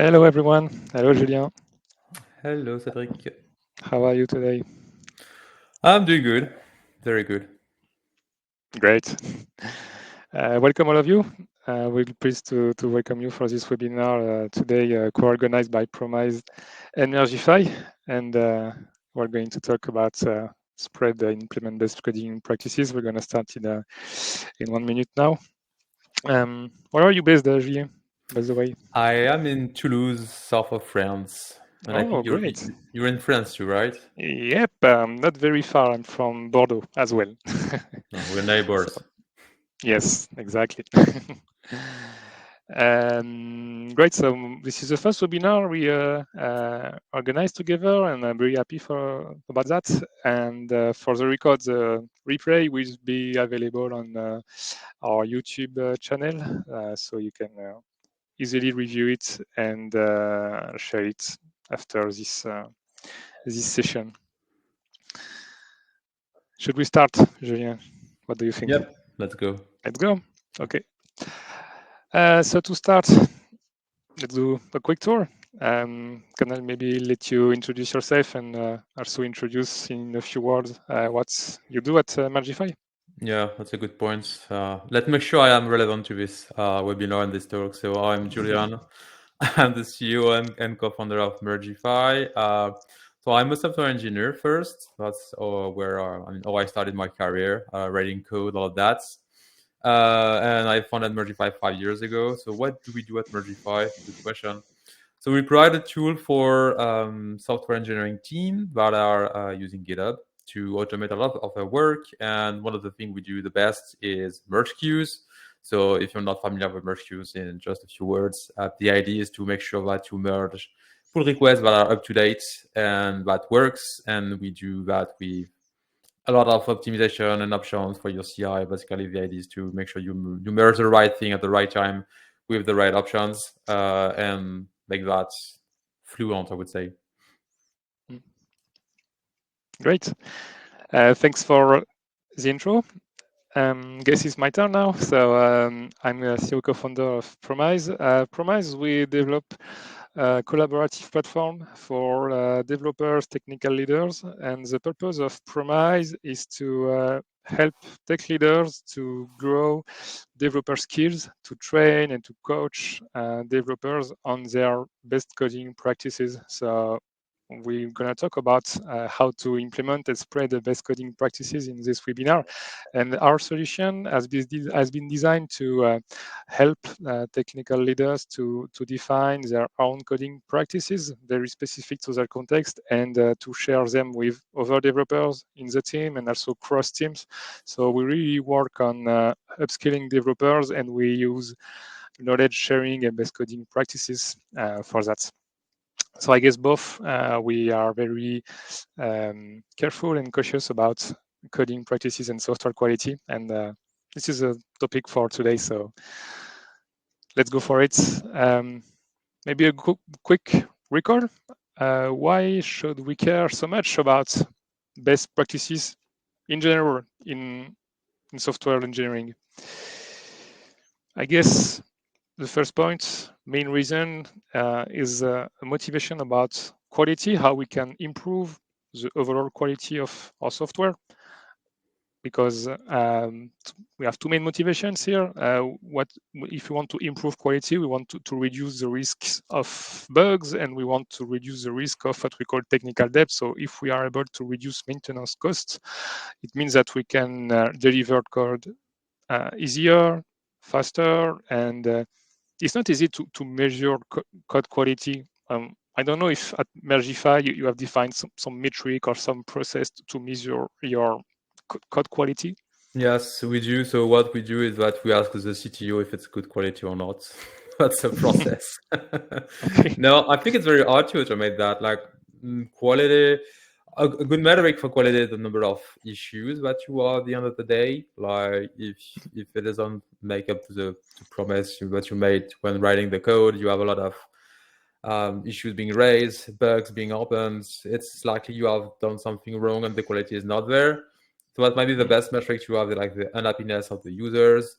Hello everyone. Hello Julien. Hello, Cédric. How are you today? I'm doing good. Very good. Great. Welcome all of you. We're pleased to welcome you for this webinar today, co-organized by Promyze and Mergify. And we're going to talk about spread implement best coding practices. We're going to start in 1 minute now. Where are you based, Julien, by the way? I am in Toulouse, south of France, and I Oh, think you're great. you're in France too, right? Yep, not very far. I'm from Bordeaux as well. No, we're So, neighbors. yes, exactly. Great. So this is the first webinar we organized together, and I'm very happy about that. And for the record, the replay will be available on our YouTube channel, so you can easily review it and share it after this session. Should we start, Julien? What do you think? Yep, let's go. Let's go. Okay. So to start, let's do a quick tour. Can I maybe let you introduce yourself and also introduce in a few words what you do at Mergify? Yeah, that's a good point. Let's make sure I am relevant to this webinar and this talk. So I'm Julian. I'm the CEO and co-founder of Mergify. So I'm a software engineer first. That's where how I started my career, writing code, all of that. And I founded Mergify 5 years ago. So what do we do at Mergify? Good question. So we provide a tool for software engineering team that are using GitHub to automate a lot of their work. And one of the things we do the best is merge queues. So if you're not familiar with merge queues, in just a few words, the idea is to make sure that you merge pull requests that are up to date and that works. And we do that with a lot of optimization and options for your CI. Basically, the idea is to make sure you merge the right thing at the right time with the right options and make that fluent, I would say. Great. Thanks for the intro. Guess it's my turn now. So I'm a CEO co-founder of Promyze. Promyze, we develop a collaborative platform for developers, technical leaders, and the purpose of Promyze is to help tech leaders to grow developer skills, to train and to coach developers on their best coding practices. So we're going to talk about how to implement and spread the best coding practices in this webinar. And our solution has been designed to help technical leaders to define their own coding practices, very specific to their context, and to share them with other developers in the team and also cross teams. So we really work on upskilling developers, and we use knowledge sharing and best coding practices for that. So I guess both we are very careful and cautious about coding practices and software quality. And this is a topic for today. So let's go for it. Maybe a quick recall. Why should we care so much about best practices in general in software engineering? I guess the first point, main reason, is a motivation about quality, how we can improve the overall quality of our software. Because we have two main motivations here. What if we want to improve quality? We want to reduce the risks of bugs, and we want to reduce the risk of what we call technical debt. So if we are able to reduce maintenance costs, it means that we can deliver code easier, faster, and it's not easy to measure code quality. I don't know if at Mergify you have defined some metric or some process to measure your code quality. Yes, we do. So what we do is that we ask the CTO if it's good quality or not. That's a process. Okay. No, I think it's very hard to automate that. Like quality, a good metric for quality is the number of issues that you are at the end of the day. Like if it doesn't make up to the promise that you made when writing the code, you have a lot of issues being raised, bugs being opened. It's likely you have done something wrong and the quality is not there. So that might be the best metric to have, like the unhappiness of the users.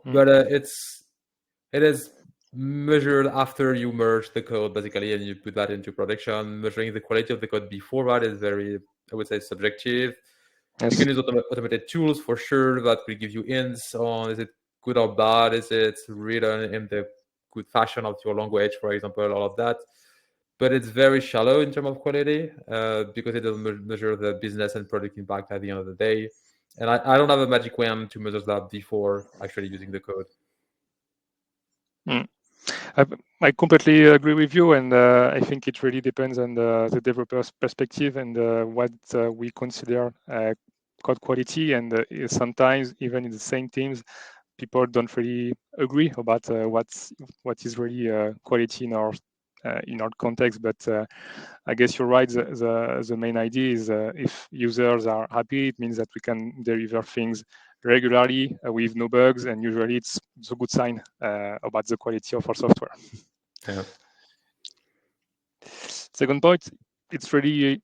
Mm. But it is measured after you merge the code, basically, and you put that into production. Measuring the quality of the code before that is very, I would say, subjective. You Yes. can use automated tools for sure that will give you hints on is it good or bad, is it written in the good fashion of your language, for example, all of that. But it's very shallow in terms of quality because it doesn't measure the business and product impact at the end of the day. And I don't have a magic wand to measure that before actually using the code. Mm. I, I completely agree with you, and I think it really depends on the developer's perspective and what we consider code quality. And sometimes, even in the same teams, people don't really agree about what is really quality in our context. But I guess you're right. The main idea is if users are happy, it means that we can deliver things regularly with no bugs, and usually it's a good sign about the quality of our software. Yeah. Second point, it's really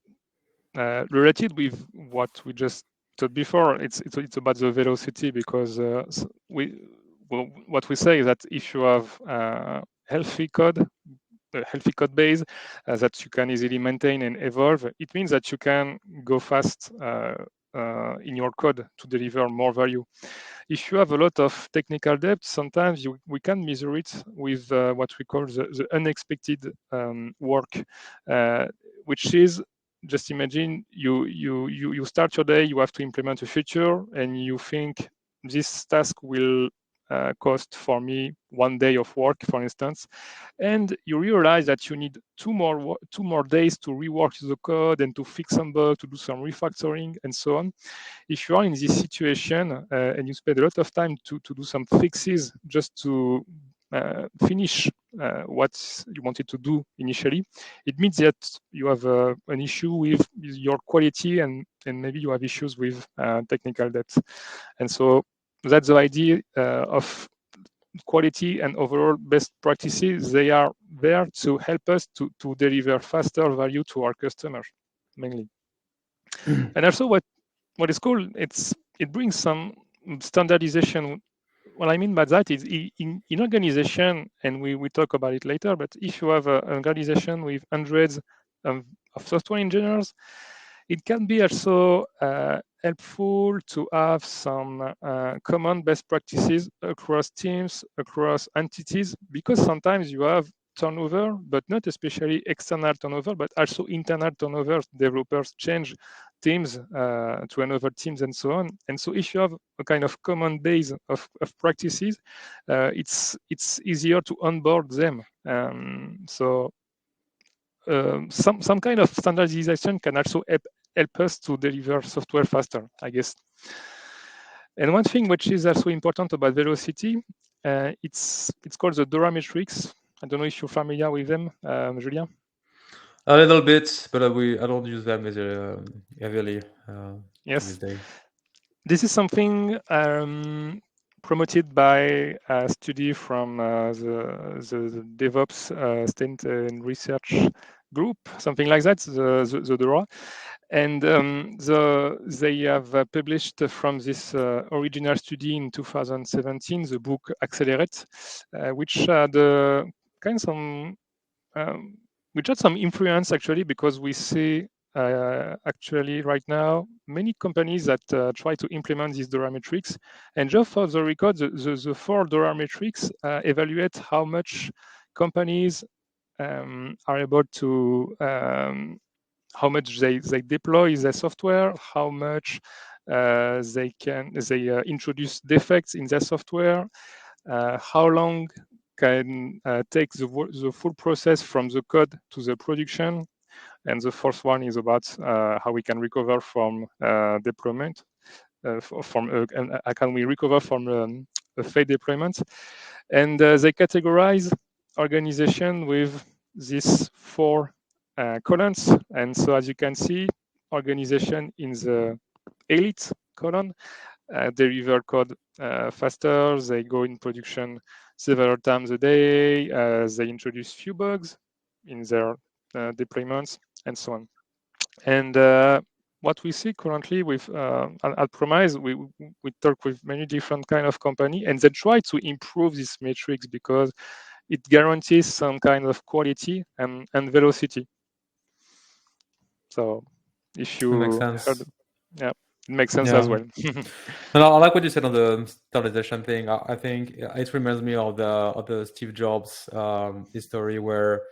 related with what we just talked before. It's about the velocity because what we say is that if you have healthy code, a healthy code base that you can easily maintain and evolve, it means that you can go fast in your code to deliver more value. If you have a lot of technical debt, sometimes we can measure it with what we call the unexpected work, uh, which is just imagine you start your day, you have to implement a feature, and you think this task will cost for me 1 day of work, for instance, and you realize that you need two more days to rework the code and to fix some bugs, to do some refactoring, and so on. If you are in this situation and you spend a lot of time to do some fixes just to finish what you wanted to do initially, it means that you have an issue with your quality, and maybe you have issues with technical debt. And so that's the idea of quality and overall best practices. They are there to help us to deliver faster value to our customers mainly. And also what is cool, it brings some standardization. What I mean by that is in organization, and we talk about it later, but if you have an organization with hundreds of software engineers, it can be also helpful to have some common best practices across teams, across entities, because sometimes you have turnover, but not especially external turnover, but also internal turnover. Developers change teams to another teams and so on. And so if you have a kind of common base of practices, it's easier to onboard them. So some kind of standardization can also help us to deliver software faster, I guess. And one thing which is also important about velocity, it's called the Dora metrics. I don't know if you're familiar with them, Julien. A little bit, but I don't use them as heavily these Yes, days. this is something promoted by a study from the DevOps State and Research Group, something like that, the DORA. And they have published from this original study in 2017 the book Accelerate, which had kind of some which had some influence actually, because we see actually right now many companies that try to implement these DORA metrics. And just for the record, the four DORA metrics evaluate how much companies are able to how much they deploy their software, how much they introduce defects in their software, how long can take the full process from the code to the production. And the fourth one is about how we can recover from deployment, can we recover from a failed deployment. And they categorize organization with these four columns. And so as you can see, organization in the elite column deliver code faster, they go in production several times a day, they introduce few bugs in their deployments, and so on. And what we see currently with at Promyze, we talk with many different kind of company, and they try to improve these metrics because it guarantees some kind of quality and velocity. So if It makes you heard, sense. yeah, it makes sense as Yeah. well. And I like what you said on the standardization thing. I think it reminds me of the Steve Jobs history where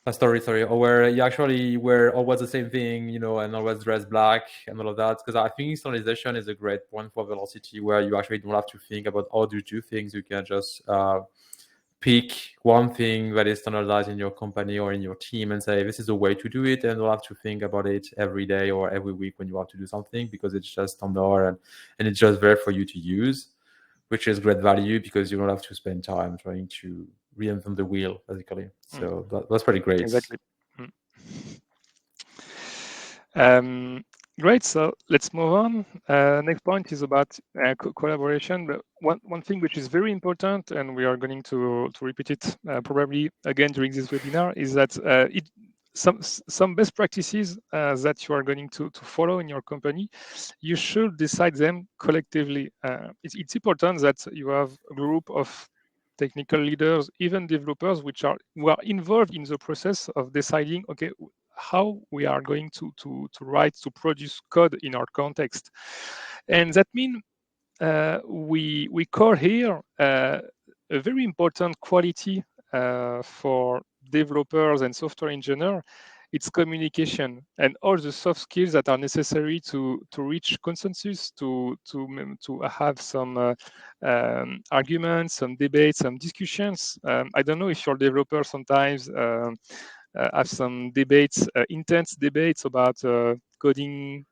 a story, sorry, or where you actually were always the same thing, and always dress black and all of that. Because I think standardization is a great point for velocity, where you actually don't have to think about how to do things. You can just pick one thing that is standardized in your company or in your team and say this is the way to do it, and you'll have to think about it every day or every week when you have to do something, because it's just standard and it's just there for you to use, which is great value because you don't have to spend time trying to reinvent the wheel, basically. So that's pretty great. Exactly. Great. So let's move on. Next point is about collaboration. But one thing which is very important, and we are going to repeat it probably again during this webinar, is that some best practices that you are going to follow in your company, you should decide them collectively. It's important that you have a group of technical leaders, even developers, who are involved in the process of deciding, okay, how we are going to produce code in our context. And that means we core here a very important quality for developers and software engineers. It's communication and all the soft skills that are necessary to reach consensus, to have some arguments, some debates, some discussions. I don't know if your developers sometimes have some debates, intense debates about coding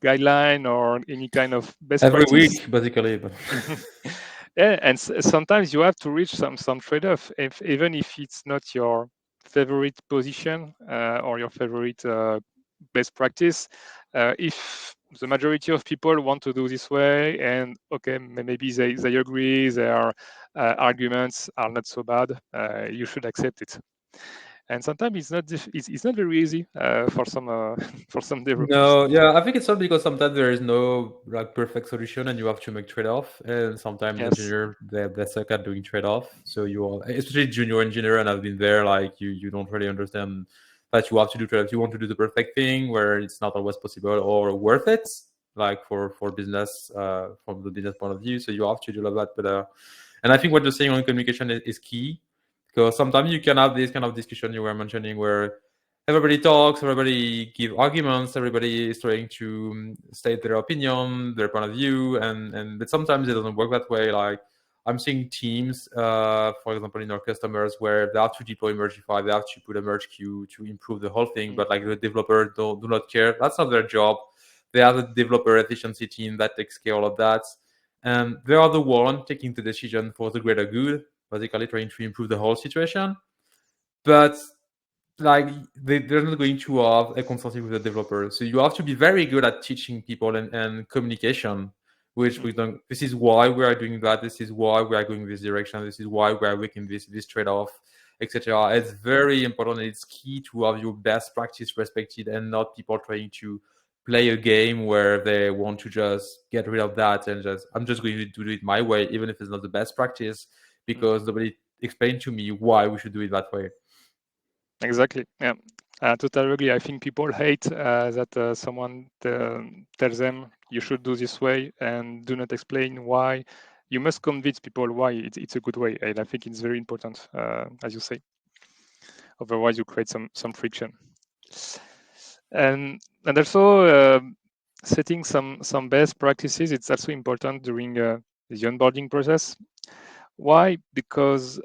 guideline or any kind of best Every practice. week, basically. But Yeah, and sometimes you have to reach some trade-off, even if it's not your favorite position or your favorite best practice. If the majority of people want to do this way, and okay, maybe they agree, their arguments are not so bad, you should accept it. And sometimes it's not very easy for some for some developers. no, yeah, I think it's not because sometimes there is no like perfect solution and you have to make trade-off. And sometimes Yes. engineer they suck at doing trade-off. So you are, especially junior engineer, and I've been there, like you don't really understand that you have to do trade-off. You want to do the perfect thing where it's not always possible or worth it, like for business, from the business point of view. So you have to do all of that. But and I think what you're saying on communication is key, because sometimes you can have this kind of discussion you were mentioning where everybody talks, everybody give arguments, everybody is trying to state their opinion, their point of view, and but sometimes it doesn't work that way. Like I'm seeing teams, for example, in our customers where they have to deploy Mergify, they have to put a merge queue to improve the whole thing, but like the developer do not care. That's not their job. They have a developer efficiency team that takes care of all of that, and they are the one taking the decision for the greater good, basically trying to improve the whole situation. But like they're not going to have a consulting with the developer, so you have to be very good at teaching people and communication, which we don't. This is why we are doing that, this is why we are going this direction, this is why we are making this trade-off, etc. It's very important, and it's key to have your best practice respected and not people trying to play a game where they want to just get rid of that and just I'm just going to do it my way, even if it's not the best practice, because nobody explained to me why we should do it that way. Exactly. Yeah. Totally agree. I think people hate that someone tells them you should do this way and do not explain why. You must convince people why it's a good way, and I think it's very important, as you say. Otherwise, you create some friction. And also setting some best practices. It's also important during the onboarding process. Why? Because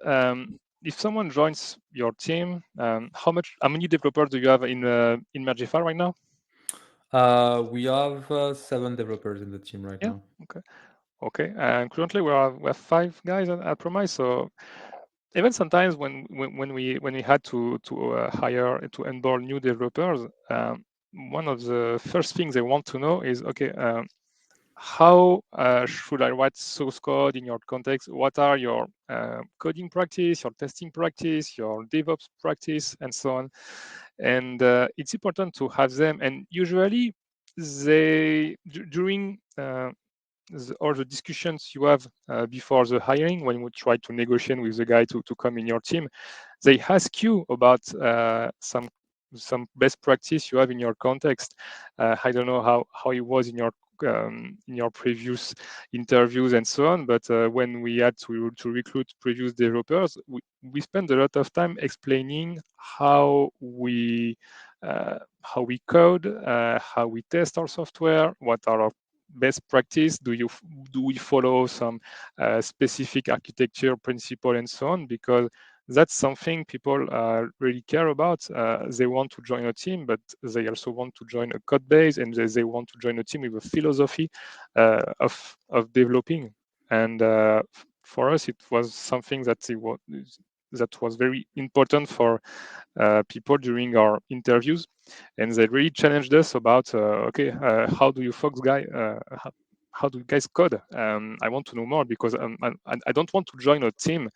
if someone joins your team, how many developers do you have in Mergify right now? We have 7 developers in the team right Yeah. now. Okay. Okay. And currently we have 5 guys at Promyze. So even sometimes when we had to hire to onboard new developers, one of the first things they want to know is, okay, how should I write source code in your context? What are your coding practice, your testing practice, your DevOps practice, and so on? And it's important to have them. And usually, during or the discussions you have before the hiring, when you try to negotiate with the guy to come in your team, they ask you about some best practice you have in your context. I don't know how it was in your previous interviews and so on, but when we had to recruit previous developers, we spent a lot of time explaining how we code, how we test our software, what are our best practice, do we follow some specific architecture principle and so on, because that's something people really care about. They want to join a team, but they also want to join a code base, and they want to join a team with a philosophy of developing. And for us, it was something that was very important for people during our interviews, and they really challenged us about okay, how do you folks how do you guys code? I want to know more, because I don't want to join a team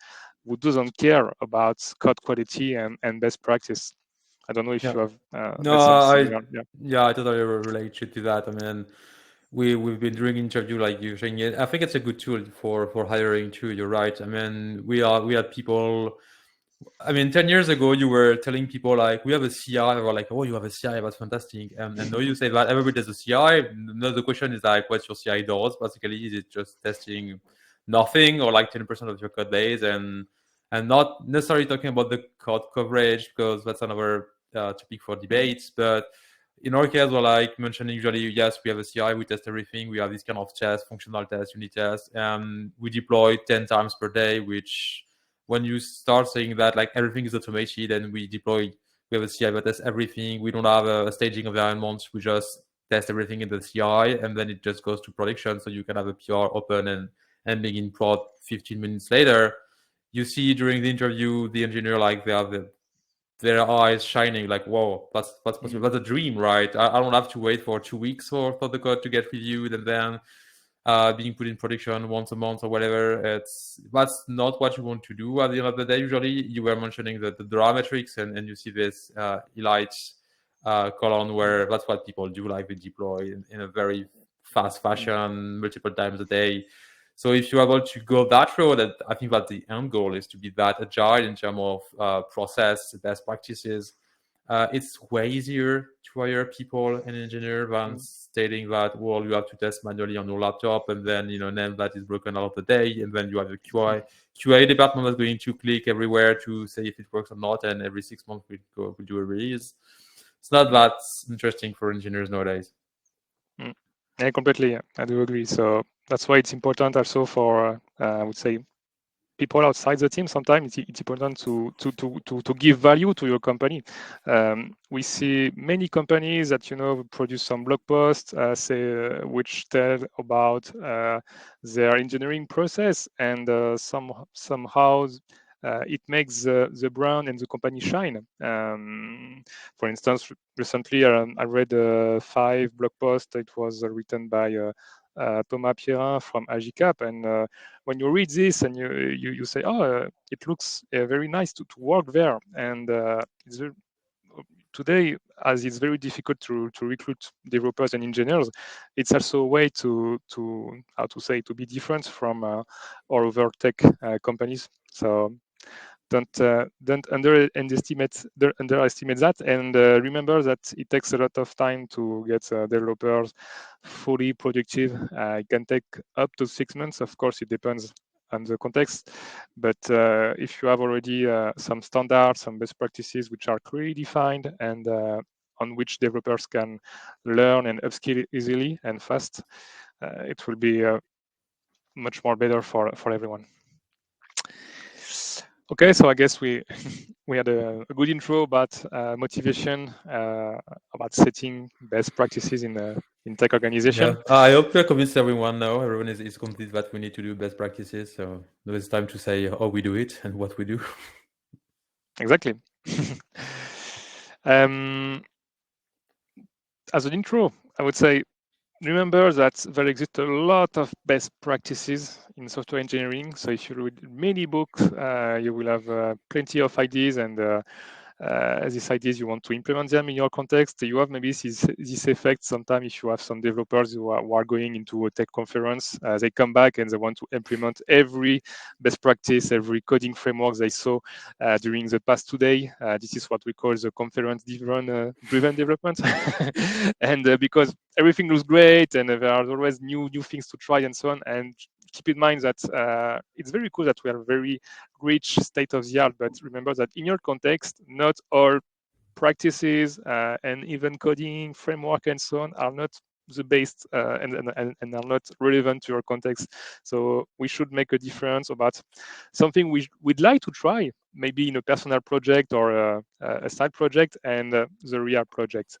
who doesn't care about code quality and best practice. I don't know if Yeah. you have No, met some similar. Yeah. yeah, I totally relate to that. I mean, we've been doing interview like you saying it. I think it's a good tool for hiring too. You're right. I mean, we had people. I mean, 10 years ago, you were telling people like we have a CI, or like, oh, you have a CI, that's fantastic. And now you say that everybody does a CI. Now the question is like, what's your CI does? Basically, is it just testing nothing, or like 10% of your code base, and not necessarily talking about the code coverage, because that's another topic for debates. But in our case, we're like mentioning usually, yes, we have a CI, we test everything, we have this kind of test, functional test, unit test, and we deploy 10 times per day, which when you start saying that like everything is automated and we have a CI that tests everything, we don't have a staging environment, we just test everything in the CI and then it just goes to production, so you can have a PR open and begin prod 15 minutes later. You see during the interview the engineer like they have their eyes shining like, whoa, that's possible. That's a dream, right? I don't have to wait for 2 weeks for the code to get reviewed and then being put in production once a month or whatever. That's not what you want to do at the end of the day. Usually, you were mentioning the draw metrics, and you see this elite column where that's what people do, like they deploy in a very fast fashion, multiple times a day. So if you're able to go that road, I think that the end goal is to be that agile in terms of process, best practices. It's way easier to hire people and engineer than stating that, well, you have to test manually on your laptop and then, name that is broken out of the day. And then you have a QA department that's going to click everywhere to say if it works or not. And every 6 months we'll do a release. It's not that interesting for engineers nowadays. Yeah, completely. I do agree. So that's why it's important also for, I would say, people outside the team. Sometimes it's important to give value to your company. We see many companies that produce some blog posts, which tell about their engineering process, and somehow it makes the brand and the company shine. For instance, recently I read 5 blog posts. It was written by Thomas Pierrin from Agicap, and when you read this and you say, oh, it looks very nice to work there, and today, as it's very difficult to recruit developers and engineers, it's also a way to how to say, to be different from all other tech companies. So don't underestimate that, and remember that it takes a lot of time to get developers fully productive. It can take up to 6 months. Of course, it depends on the context, but if you have already some standards, some best practices which are clearly defined, and on which developers can learn and upskill easily and fast, it will be much more better for everyone. Okay, so I guess we we had a good intro about motivation, about setting best practices in tech Yeah, organization. I hope we convinced everyone now. Everyone is convinced that we need to do best practices. So now it's time to say how we do it and what we do. Exactly. um, as an intro, I would say, remember that there exist a lot of best practices in software engineering. So if you read many books, you will have plenty of ideas and these ideas, you want to implement them in your context. You have maybe this effect sometimes if you have some developers who are going into a tech conference, they come back and they want to implement every best practice, every coding framework they saw during the past 2 days. This is what we call the conference-driven development. And because everything looks great and there are always new things to try and so on. And keep in mind that it's very cool that we are very rich state of the art, but remember that in your context, not all practices and even coding framework and so on are not the best and are not relevant to your context. So we should make a difference about something we'd like to try, maybe in a personal project or a side project, and the real project.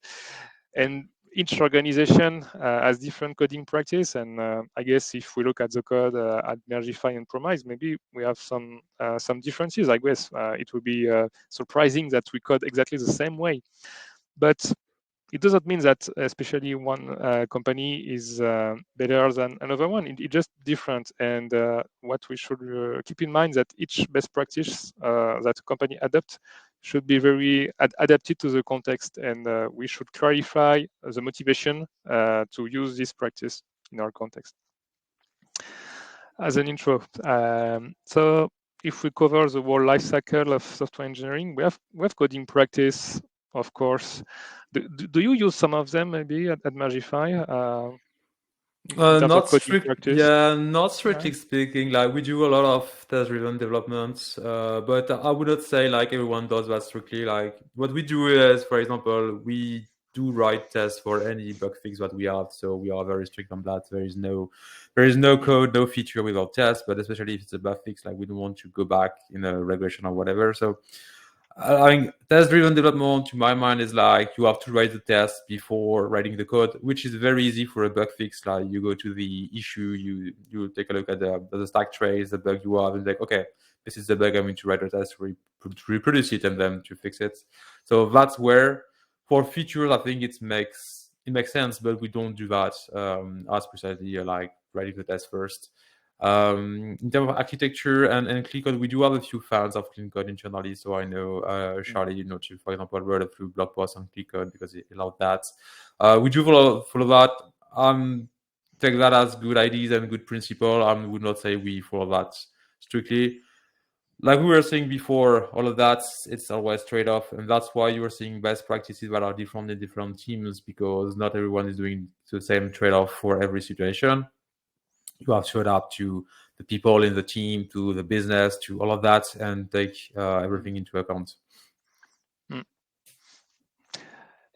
And each organization has different coding practice, and I guess if we look at the code at Mergify and Promyze, maybe we have some differences. I guess it would be surprising that we code exactly the same way, but it doesn't mean that especially one company is better than another one. It's just different, and what we should keep in mind that each best practice that a company adopt should be very adapted to the context, and we should clarify the motivation to use this practice in our context. As an intro, so if we cover the whole life cycle of software engineering, we have coding practice, of course. Do you use some of them maybe at Mergify in terms of Not coding strict, practice? yeah, not Yeah. strictly speaking. Like we do a lot of test-driven developments, but I would not say like everyone does that strictly. Like what we do is, for example, we do write tests for any bug fix that we have, so we are very strict on that. There is no code, no feature without tests. But especially if it's a bug fix, like we don't want to go back in a regression or whatever. So I mean, test-driven development, to my mind, is like you have to write the test before writing the code, which is very easy for a bug fix. Like you go to the issue, you take a look at the stack trace, the bug you have, and like, okay, this is the bug. I'm going to write a test to reproduce it and then to fix it. So that's where, for features, I think it makes sense, but we don't do that as precisely like writing the test first. In terms of architecture and clean code, we do have a few fans of clean code internally. So I know Charlie, to, for example, wrote a few blog posts on clean code because he allowed that. We do follow that. Take that as good ideas and good principle. I would not say we follow that strictly. Like we were saying before, all of that, it's always trade-off. And that's why you are seeing best practices that are different in different teams, because not everyone is doing the same trade-off for every situation. You have to adapt to the people in the team, to the business, to all of that, and take everything into account.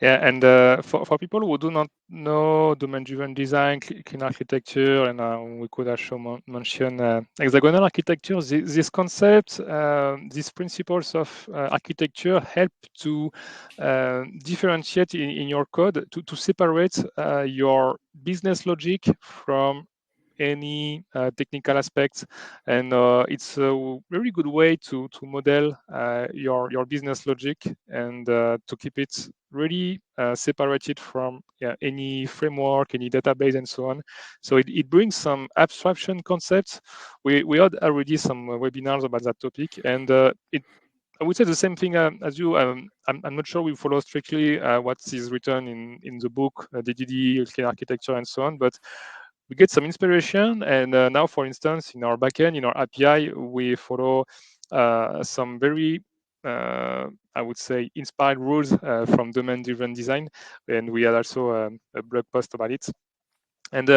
Yeah, and for people who do not know domain-driven design, clean architecture, and we could also mention hexagonal architecture, this concept, these principles of architecture help to differentiate in your code, to separate your business logic from any technical aspects, and it's a very good way to model your business logic and to keep it really separated from any framework, any database, and so on. So it brings some abstraction concepts. We had already some webinars about that topic, and I would say the same thing as you. I'm not sure we follow strictly what is written in the book, DDD, Clean Architecture, and so on, but we get some inspiration. And now, for instance, in our backend, in our API, we follow some very, I would say, inspired rules from domain-driven design. And we had also a blog post about it. And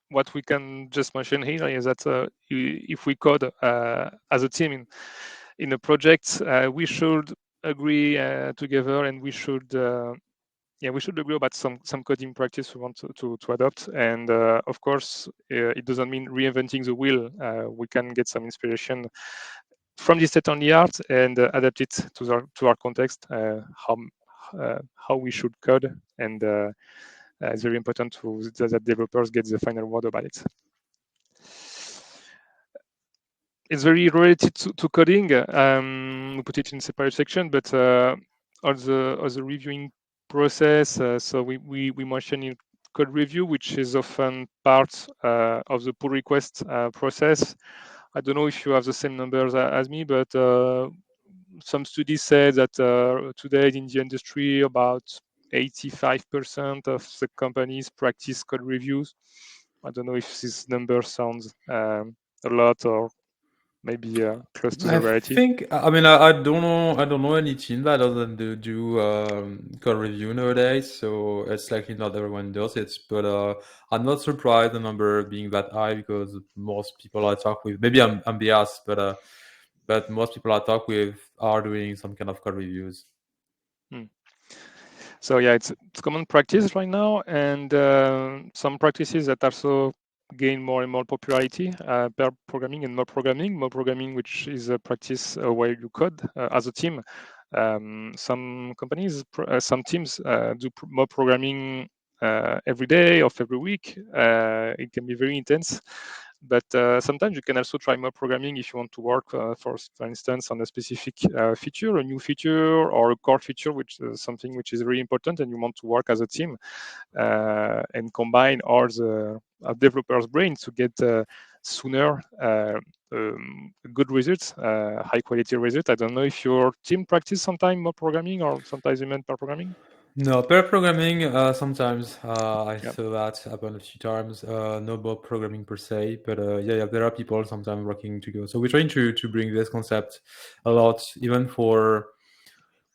what we can just mention here is that if we code as a team in a project, we should agree together, and we should agree about some coding practice we want to adopt. And of course, it doesn't mean reinventing the wheel. We can get some inspiration from the state on the art and adapt it to our context, how we should code. And it's very important that developers get the final word about it. It's very related to coding. We put it in a separate section, but all the reviewing process. So we mentioned in code review, which is often part of the pull request process. I don't know if you have the same numbers as me, but some studies say that today in the industry, about 85% of the companies practice code reviews. I don't know if this number sounds a lot or maybe close to I the reality. think I mean I don't know any team that doesn't do code review nowadays, so it's likely not everyone does it. But I'm not surprised the number being that high because most people I talk with, maybe I'm biased, but most people I talk with are doing some kind of code reviews. Hmm. So yeah, it's common practice right now, and some practices that also gain more and more popularity. Pair programming and more programming, which is a practice where you code as a team. Some companies, some teams do more programming every day or every week. It can be very intense, but sometimes you can also try more programming if you want to work, for instance, on a specific feature, a new feature, or a core feature, which is something which is really important, and you want to work as a team and combine all the developers' brains to get sooner good results, high quality results. I don't know if your team practice sometimes more programming or sometimes you meant pair programming. No, pair programming, sometimes I Yeah. saw that happen a few times. No about programming per se, but yeah, there are people sometimes working together. So we're trying to bring this concept a lot, even for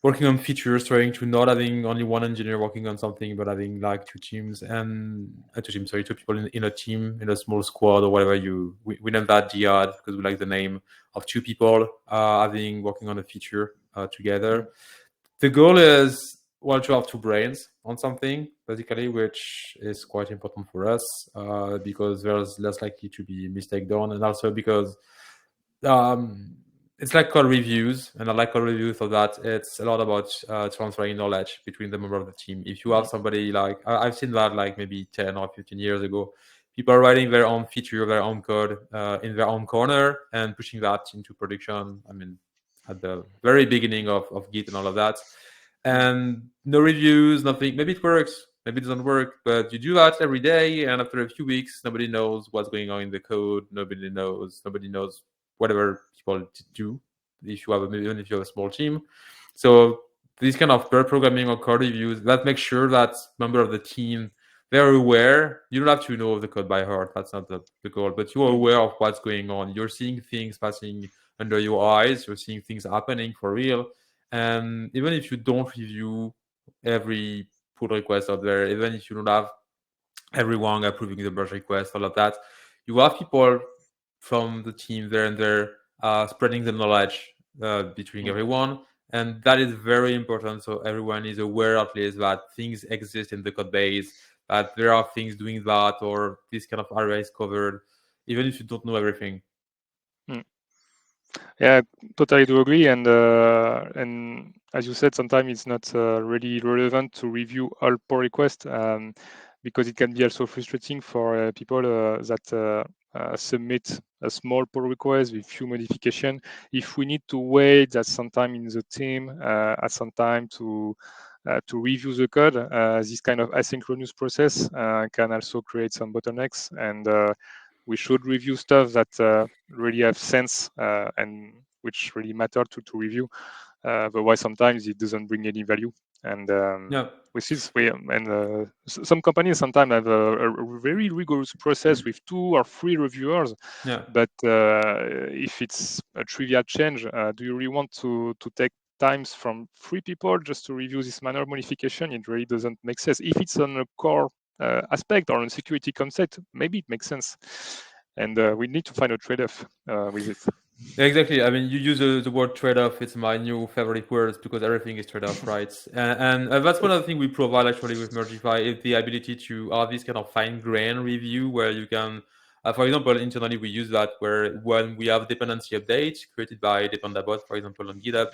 working on features, trying to not having only one engineer working on something, but having like two teams and two people in a team, in a small squad or whatever we name that Diad because we like the name of two people having working on a feature together. Mm, The goal is well to have two brains on something basically, which is quite important for us because there's less likely to be mistake done, and also because um, it's like code reviews, and I like code reviews for that. It's a lot about transferring knowledge between the member of the team. If you have mm, somebody like I've seen that like maybe 10 or 15 years ago, people are writing their own feature, their own code in their own corner and pushing that into production. I mean, at the very beginning of Git and all of that, mm, and no reviews, nothing. Maybe it works, maybe it doesn't work, but you do that every day, and after a few weeks, nobody knows what's going on in the code. Nobody knows whatever people do if you have even if you have a small team. So these kind of pair programming or code reviews that make sure that member of the team they're aware. You don't have to know the code by heart. That's not the goal, but you're mm, aware of what's going on. You're seeing things passing under your eyes. You're seeing things happening for real. And even if you don't review every pull request out there, even if you don't have everyone approving the merge request, all of that. You have people from the team there and there spreading the knowledge between mm. everyone. And that is very important. So everyone is aware at least that things exist in the code base, that there are things doing that, or this kind of area is covered, even if you don't know everything. Mm. Yeah, totally do agree. And as you said, sometimes it's not really relevant to review all pull requests because it can be also frustrating for people that submit a small pull request with few modification. If we need to wait at some time in the team, at some time to review the code, this kind of asynchronous process can also create some bottlenecks and we should review stuff that really have sense and which really matter to review. Otherwise, sometimes it doesn't bring any value. And Yeah, which is way and some companies sometimes have a very rigorous process with 2 or 3 reviewers. yeah. But if it's a trivial change, do you really want to take times from 3 people just to review this minor modification? It really doesn't make sense. If it's on a core aspect or on security concept, maybe it makes sense. And we need to find a trade-off with it. Yeah, exactly. I mean, you use the word trade-off. It's my new favorite words because everything is trade-off, right? And that's one of the things we provide actually with Mergify is the ability to have this kind of fine-grained review where you can, for example, internally we use that where when we have dependency updates created by Dependabot, for example, on GitHub,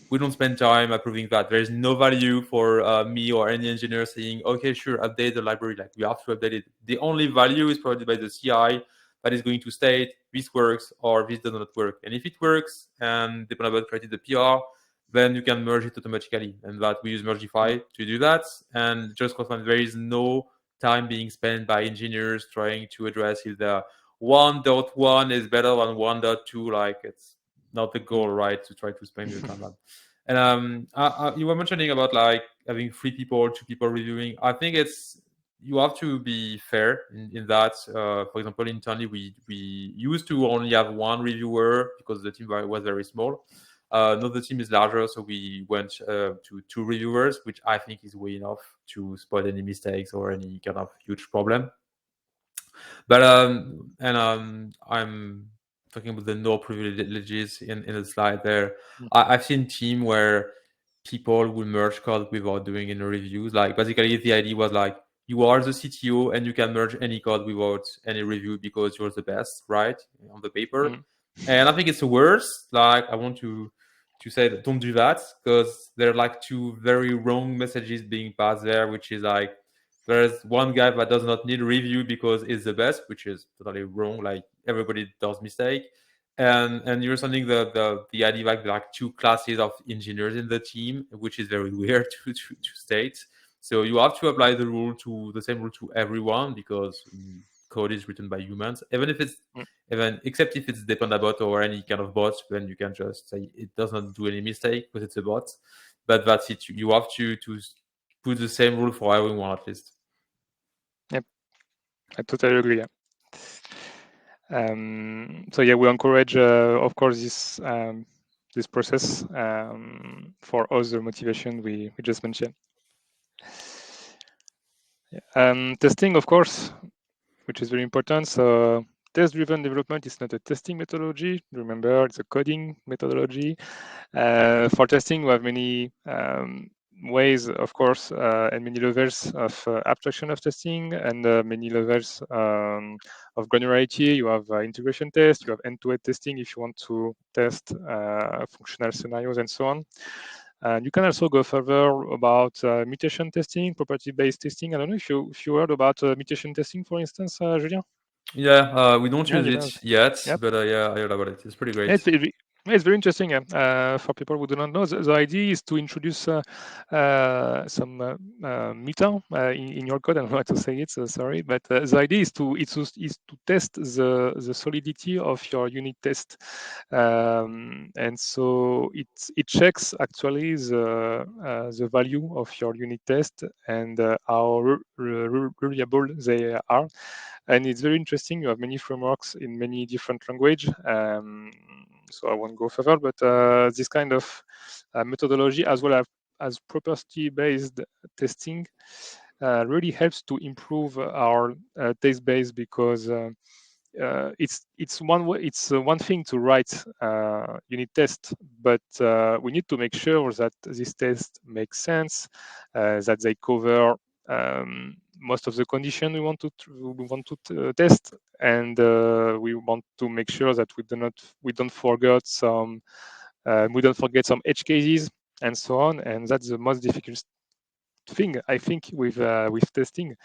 we don't spend time approving that. There is no value for me or any engineer saying, okay, sure, update the library. Like we have to update it. The only value is provided by the CI that is going to state this works or this does not work. And if it works and the Dependabot created the PR, then you can merge it automatically. And that we use Mm, Mergify to do that. And just confirm there is no time being spent by engineers trying to address if the 1.1 is better than 1.2. Like it's not the goal, right? To try to spend your time on. And you were mentioning about like having 3 people, 2 people reviewing. I think it's you have to be fair in that. For example, internally, we used to only have one reviewer because the team was very small. Now the team is larger, so we went to 2 reviewers, which I think is way enough to spot any mistakes or any kind of huge problem. But I'm talking about the no privileges in the slide there. I've seen team where people will merge code without doing any reviews. Like basically the idea was like you are the CTO and you can merge any code without any review because you're the best, right? On the paper. And I think it's worse. Like I want to say that don't do that because there are like 2 very wrong messages being passed there, which is like there's one guy that does not need a review because he's the best, which is totally wrong. Like everybody does mistake, and you're something the idea like 2 classes of engineers in the team, which is very weird to state. So you have to apply the same rule to everyone because code is written by humans, even if it's even except if it's dependable or any kind of bot, then you can just say it does not do any mistake because it's a bot. But that's it. You have to put the same rule for everyone at least. Yep, I totally agree. Yeah. So yeah, we encourage, of course, this process for all the motivation we just mentioned. Yeah. Testing, of course, which is very important. So test-driven development is not a testing methodology. Remember, it's a coding methodology. For testing, we have many ways, of course, and many levels of abstraction of testing and many levels of granularity. You have integration test, you have end-to-end testing if you want to test functional scenarios and so on. And you can also go further about mutation testing, property-based testing. I don't know if you heard about mutation testing, for instance, Julien? Yeah, we don't Yeah, use you know. it yet, Yep. but yeah, I heard about it. It's pretty Yeah, great. it's very interesting. For people who do not know, the idea is to introduce some meta in your code. I don't know how to say it, so sorry. But the idea is to test the solidity of your unit test, and so it checks actually the value of your unit test and how reliable they are. And it's very interesting. You have many frameworks in many different language. So I won't go further, but this kind of methodology, as well as property-based testing, really helps to improve our test base because it's one thing to write unit test, but we need to make sure that this test makes sense, that they cover most of the condition we want to test, and we want to make sure that we don't forget some edge cases and so on. And that's the most difficult thing, I think, with testing,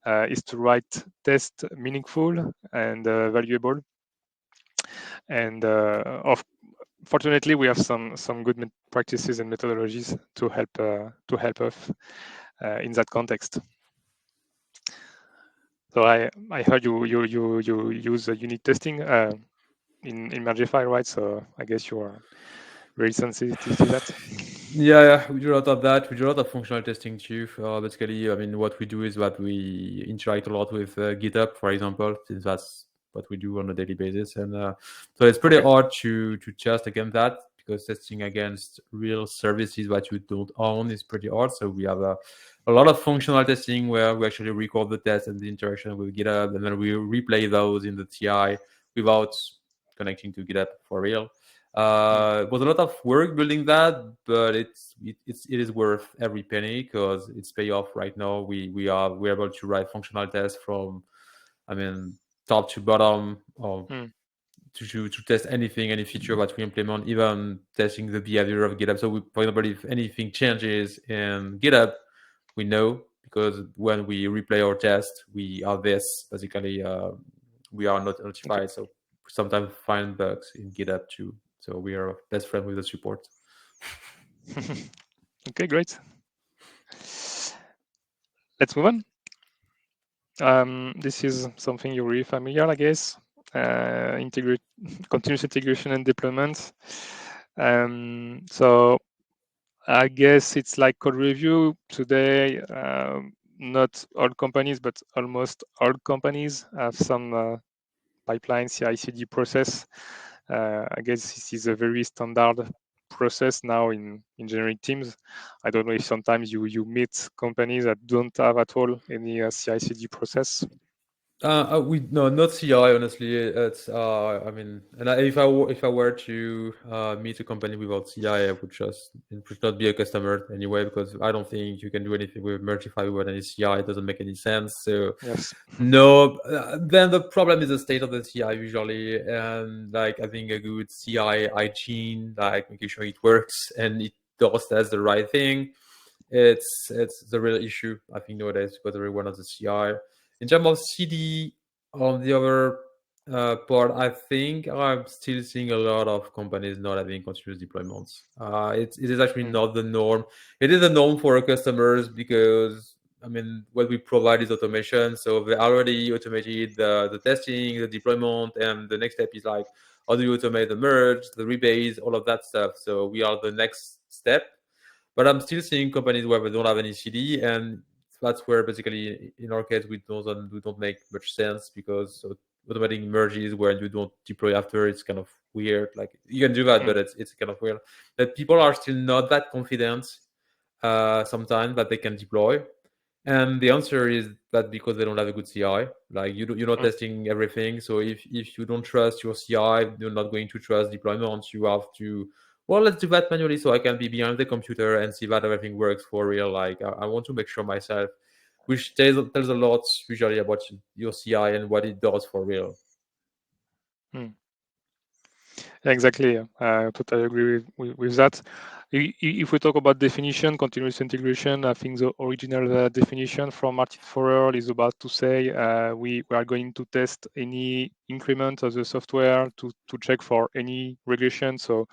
is to write test meaningful and valuable. And fortunately, we have some good practices and methodologies to help us in that context. So I heard you use unit testing in Mergify, right? So I guess you are very sensitive to that. Yeah, we do a lot of that. We do a lot of functional testing too. Basically, I mean, what we do is that we interact a lot with GitHub, for example, since that's what we do on a daily basis. And so it's pretty hard to test against that because testing against real services that you don't own is pretty hard. So we have a lot of functional testing where we actually record the test and the interaction with GitHub, and then we replay those in the TI without connecting to GitHub for real. It was a lot of work building that, but it is worth every penny because it's pay off right now. We're able to write functional tests from, I mean, top to bottom, or to test anything, any feature that we implement, even testing the behavior of GitHub. So, for example, if anything changes in GitHub, we know because when we replay our test, we are this basically. We are not notified, so sometimes find bugs in GitHub too. So we are best friend with the support. Okay, great. Let's move on. This is something you're really familiar, I guess. integrate continuous integration and deployment. So I guess it's like code review today. Not all companies, but almost all companies have some pipeline CI/CD process. I guess this is a very standard process now in engineering teams. I don't know if sometimes you meet companies that don't have at all any CI/CD process. We no, not CI. Honestly, it's I mean, if I were to meet a company without CI, I would just it would not be a customer anyway, because I don't think you can do anything with Mergify without any CI. It doesn't make any sense. So Yes. no, then the problem is the state of the CI usually, and like having a good CI hygiene, like making sure it works and it does the right thing. It's the real issue I think nowadays because everyone has a CI. In terms of CD, on the other part, I think I'm still seeing a lot of companies not having continuous deployments. It is actually Mm, not the norm. It is the norm for our customers because I mean what we provide is automation, so they already automated the testing, the deployment, and the next step is like how do you automate the merge, the rebase, all of that stuff. So we are the next step, but I'm still seeing companies where they don't have any CD, and that's where basically in our case we don't make much sense because automating merges where you don't deploy after, it's kind of weird. Like you can do that, mm, but it's kind of weird. But people are still not that confident sometimes that they can deploy. And the answer is that because they don't have a good CI, like you're not mm, testing everything. So if you don't trust your CI, you're not going to trust deployments. You have to, well, let's do that manually so I can be behind the computer and see that everything works for real. Like I want to make sure myself, which tells a lot usually about your CI and what it does for real. mm. Exactly. I totally agree with that. If we talk about definition, continuous integration, I think the original definition from Martin Fowler is about to say we are going to test any increment of the software to check for any regression. So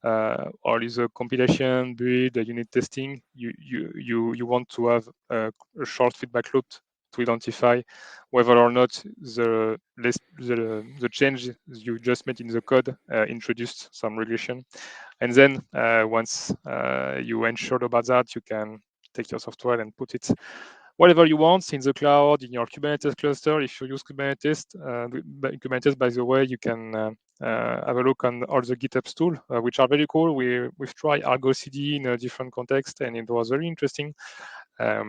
or is a compilation, build, unit testing. You want to have a short feedback loop to identify whether or not the change you just made in the code introduced some regression. And then once you ensure about that, you can take your software and put it whatever you want in the cloud, in your Kubernetes cluster. If you use Kubernetes, by the way, you can have a look on all the GitHub tools, which are very cool. We've tried Argo CD in a different context, and it was very interesting. Yeah,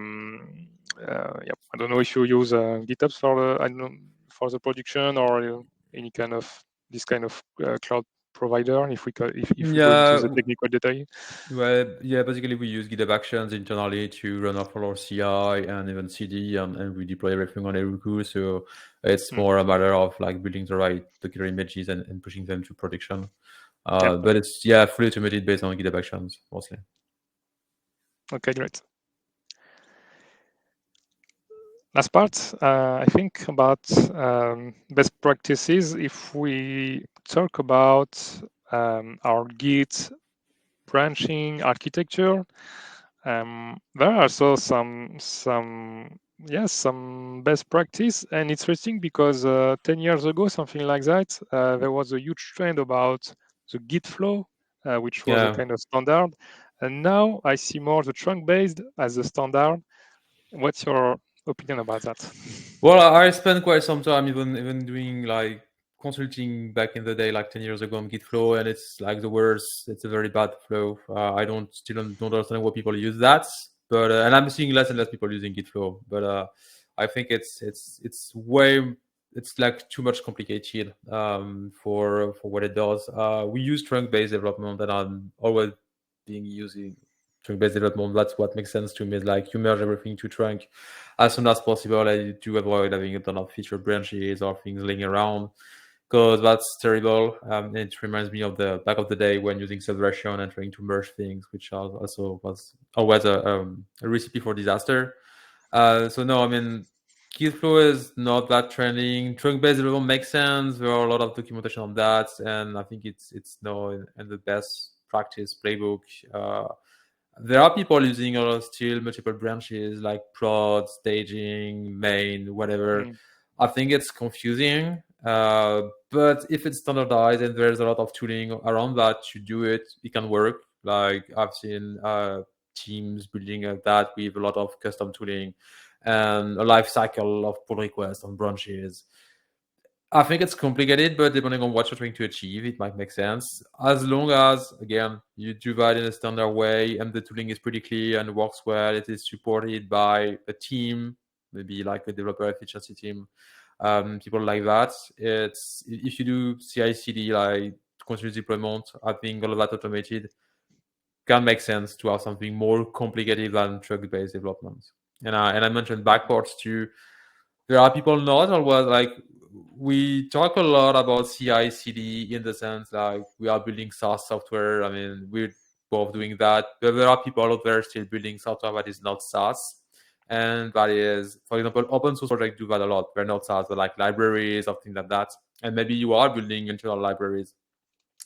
I don't know if you use GitHub for I don't know, for the production or any kind of this kind of cloud provider. If we go into Yeah, the technical detail. well, yeah, basically we use GitHub Actions internally to run off all our CI and even CD, and we deploy everything on Heroku. So it's Mm, more a matter of like building the right Docker images and pushing them to production. yeah. But it's yeah, fully automated based on GitHub Actions mostly. Okay, great. Last part, I think about best practices. If we talk about our Git branching architecture, there are also some best practice, and it's interesting because 10 years ago, something like that, there was a huge trend about the Git flow, which was a Yeah. kind of standard, and now I see more the trunk based as a standard. What's your opinion about that? Well, I spent quite some time even doing like consulting back in the day, like 10 years ago on Gitflow, and it's like the worst. It's a very bad flow. I don't understand why people use that, but and I'm seeing less and less people using Gitflow. But I think it's like too much complicated for what it does. We use trunk-based development, and I'm always being using trunk-based development. That's what makes sense to me. Is like you merge everything to trunk as soon as possible to avoid having a ton of feature branches or things laying around, because that's terrible. It reminds me of the back of the day when using Subversion and trying to merge things, which also was always a recipe for disaster. So no, I mean, Gitflow is not that trending. Trunk-based development makes sense. There are a lot of documentation on that, and I think it's no in the best practice playbook. There are people using still multiple branches like prod, staging, main, whatever. Mm, I think it's confusing. But if it's standardized and there's a lot of tooling around that to do it, it can work. Like I've seen teams building that with a lot of custom tooling and a life cycle of pull requests on branches. I think it's complicated, but depending on what you're trying to achieve, it might make sense. As long as, again, you do that in a standard way and the tooling is pretty clear and works well, it is supported by a team, maybe like a developer efficiency team, people like that. It's if you do CI/CD like continuous deployment, I think all of that automated can make sense to have something more complicated than truck-based development. And I mentioned backports too. There are people not always like we talk a lot about CI/CD in the sense like we are building SaaS software. I mean, we're both doing that, but there are people out there still building software that is not SaaS. And that is, for example, open source projects do that a lot. They're not SaaS, they're like libraries or things like that. And maybe you are building internal libraries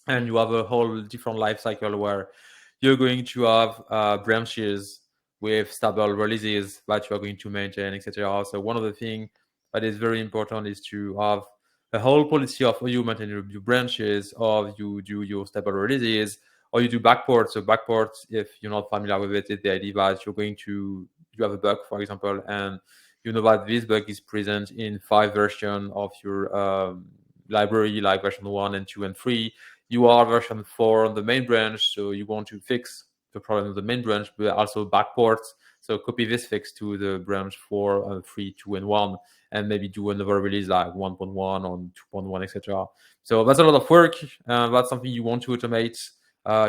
and you have a whole different life cycle where you're going to have branches with stable releases that you are going to maintain, etc. So one of the things that is very important is to have a whole policy of how you maintain your branches, or you do your stable releases, or you do backports. So backports, if you're not familiar with it, is the idea that you have a bug, for example, and you know that this bug is present in 5 versions of your library, like version 1 and 2 and 3. You are version 4 on the main branch, so you want to fix the problem of the main branch, but also backports. So copy this fix to the branch 4, 3, 2, and 1, and maybe do another release like 1.1 on 2.1, etc. So that's a lot of work. That's something you want to automate.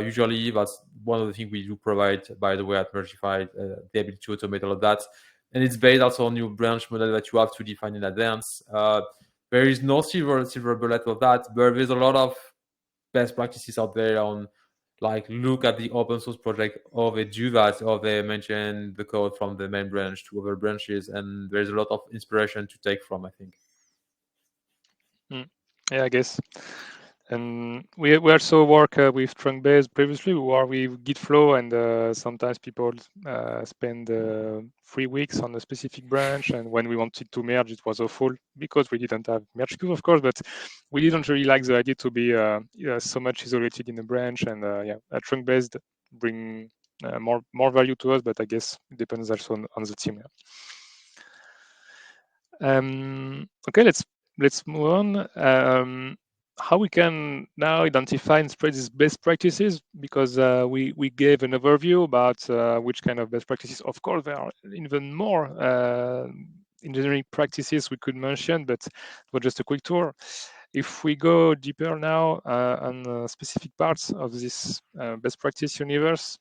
Usually, that's one of the things we do provide, by the way, at Mergify, the ability to automate all of that. And it's based also on your branch model that you have to define in advance. There is no silver bullet of that, but there's a lot of best practices out there on like look at the open source project, or they do that, or they mention the code from the main branch to other branches, and there's a lot of inspiration to take from, I think. Yeah, I guess. And we also work with trunk-based previously. We work with Git flow, and sometimes people spend 3 weeks on a specific branch. And when we wanted to merge, it was awful because we didn't have merge queue, of course. But we didn't really like the idea to be so much isolated in a branch. And yeah, a trunk-based bring more value to us. But I guess it depends also on the team. Okay, let's move on. How we can now identify and spread these best practices, because we gave an overview about which kind of best practices. Of course, there are even more engineering practices we could mention, but it was just a quick tour. If we go deeper now on specific parts of this best practice universe,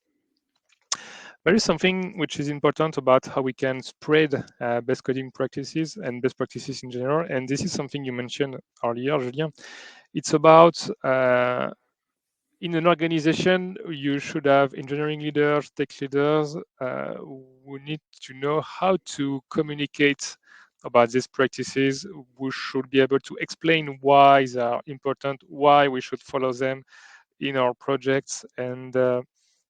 there is something which is important about how we can spread best coding practices and best practices in general. And this is something you mentioned earlier, Julien. It's about in an organization, you should have engineering leaders, tech leaders who need to know how to communicate about these practices, who should be able to explain why they are important, why we should follow them in our projects, and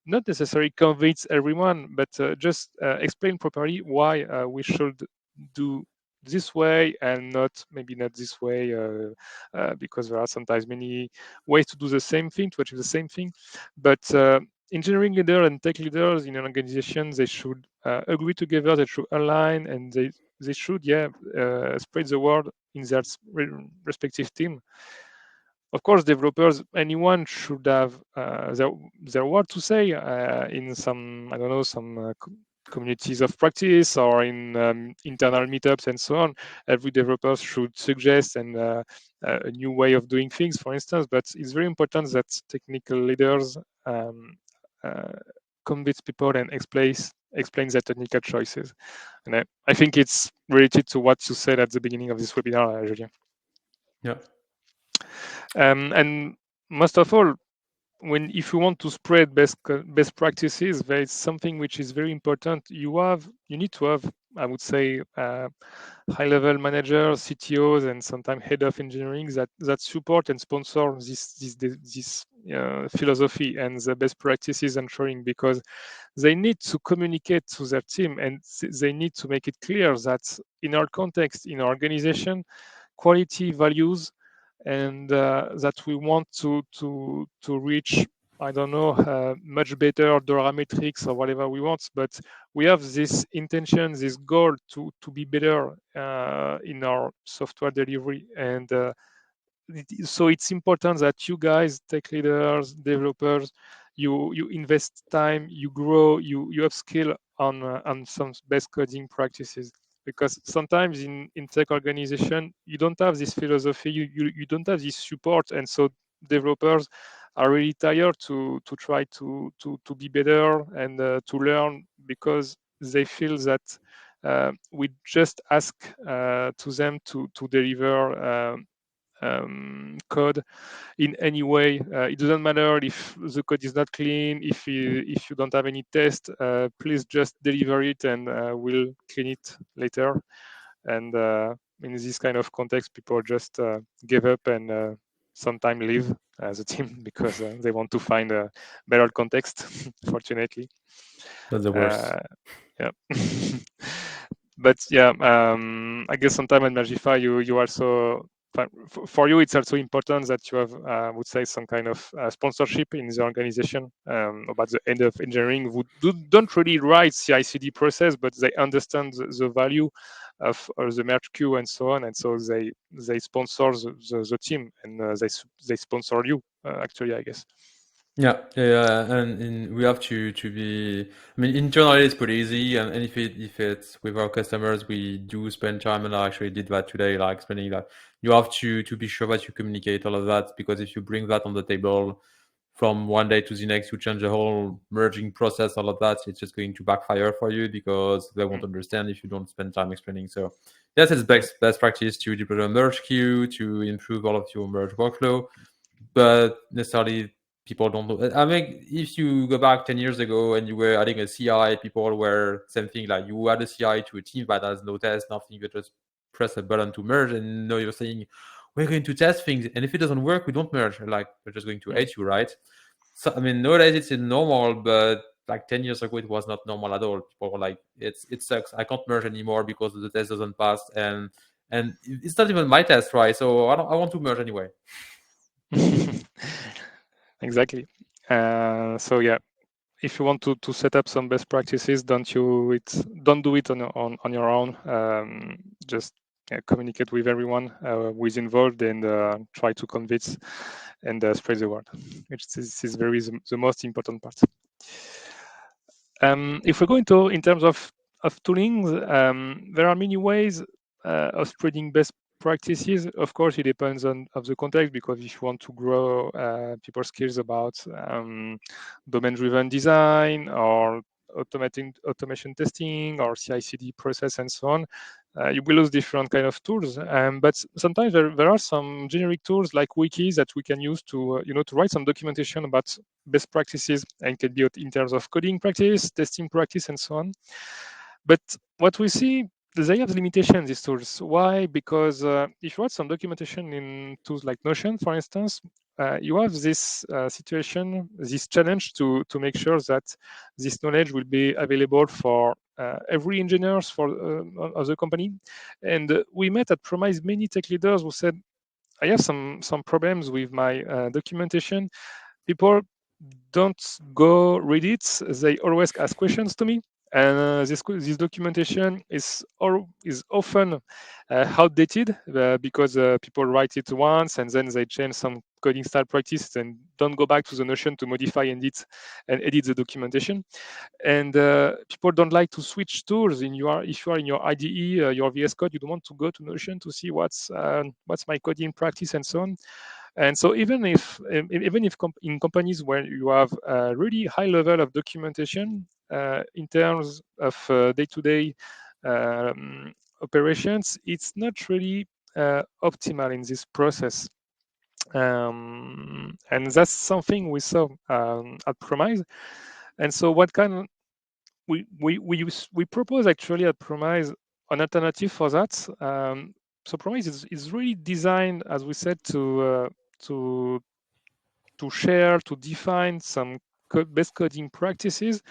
not necessarily convince everyone, but just explain properly why we should do this way and maybe not this way, because there are sometimes many ways to do the same thing, to achieve the same thing. But engineering leaders and tech leaders in an organization, they should agree together, they should align, and they should spread the word in their respective team. Of course, developers, anyone should have their word to say in some, I don't know, some communities of practice or in internal meetups and so on. Every developer should suggest a new way of doing things, for instance. But it's very important that technical leaders convince people and explain their technical choices. And I think it's related to what you said at the beginning of this webinar, Julien. Yeah. And most of all, if you want to spread best practices, there is something which is very important. You need to have, I would say, high-level managers, CTOs, and sometimes head of engineering that support and sponsor this philosophy and the best practices ensuring, because they need to communicate to their team and they need to make it clear that in our context, in our organization, quality values, and that we want to reach, I don't know, much better dollar metrics or whatever we want, but we have this intention, this goal to be better in our software delivery. And so it's important that you guys, tech leaders, developers, you invest time, you grow, you upskill on some best coding practices. Because sometimes in tech organization, you don't have this philosophy, you don't have this support, and so developers are really tired to try to be better and to learn, because they feel that we just ask to them to deliver code in any way. It doesn't matter if the code is not clean, if you don't have any test. Please just deliver it, and we'll clean it later. And in this kind of context, people just give up and sometimes leave the team because they want to find a better context. Fortunately, That's the worst. uh, yeah. But yeah, I guess sometime at Mergify, you also, for you, it's also important that you have, I would say, some kind of sponsorship in the organization about the end of engineering who don't really write CI/CD process, but they understand the value of the merge queue and so on, and so they sponsor the team, and they sponsor you actually, I guess. Yeah, yeah, yeah, and we have to be. I mean, internally it's pretty easy, and if it's with our customers, we do spend time, and I actually did that today, like explaining that you have to be sure that you communicate all of that, because if you bring that on the table from one day to the next, you change the whole merging process, all of that, it's just going to backfire for you because they won't Mm. understand if you don't spend time explaining. So yes, it's best practice to deploy a merge queue to improve all of your merge workflow, but necessarily people don't know. I mean, if you go back 10 years ago and you were adding a CI, people were same thing, like you add a CI to a team that has no test, nothing, you just press a button to merge, and now you're saying, we're going to test things, and if it doesn't work, we don't merge. Like, we're just going to Mm. hate you, right? So, I mean, nowadays it's normal, but like 10 years ago, it was not normal at all. People were like, it sucks. I can't merge anymore because the test doesn't pass. And it's not even my test, right? So I want to merge anyway. Exactly. So yeah, if you want to set up some best practices, don't do it on your own. Just communicate with everyone who is involved, and try to convince and spread the word, which is very the most important part. If we're going to, in terms of tooling, there are many ways of spreading best practices. Of course, it depends on of the context, because if you want to grow people's skills about domain-driven design or automation testing or CI/CD process and so on, you will use different kind of tools. But sometimes there are some generic tools like wikis that we can use to to write some documentation about best practices, and can be in terms of coding practice, testing practice, and so on. But what we see, they have limitations, these tools. Why? Because if you write some documentation in tools like Notion, for instance, you have this situation, this challenge to make sure that this knowledge will be available for every engineers for of the company. And we met at Promyze many tech leaders who said, I have some problems with my documentation. People don't go read it. They always ask questions to me, and this documentation is often outdated because people write it once and then they change some coding style practice and don't go back to the Notion to modify and edit the documentation. And people don't like to switch tools. If you are in your IDE, your VS Code, you don't want to go to Notion to see what's my coding practice and so on. And so even if in companies where you have a really high level of documentation in terms of day-to-day um, operations, it's not really optimal in this process. And that's something we saw at Promyze. And so what kind of we propose actually at Promyze an alternative for that. So Promyze is really designed, as we said, to to share, to define some best coding practices,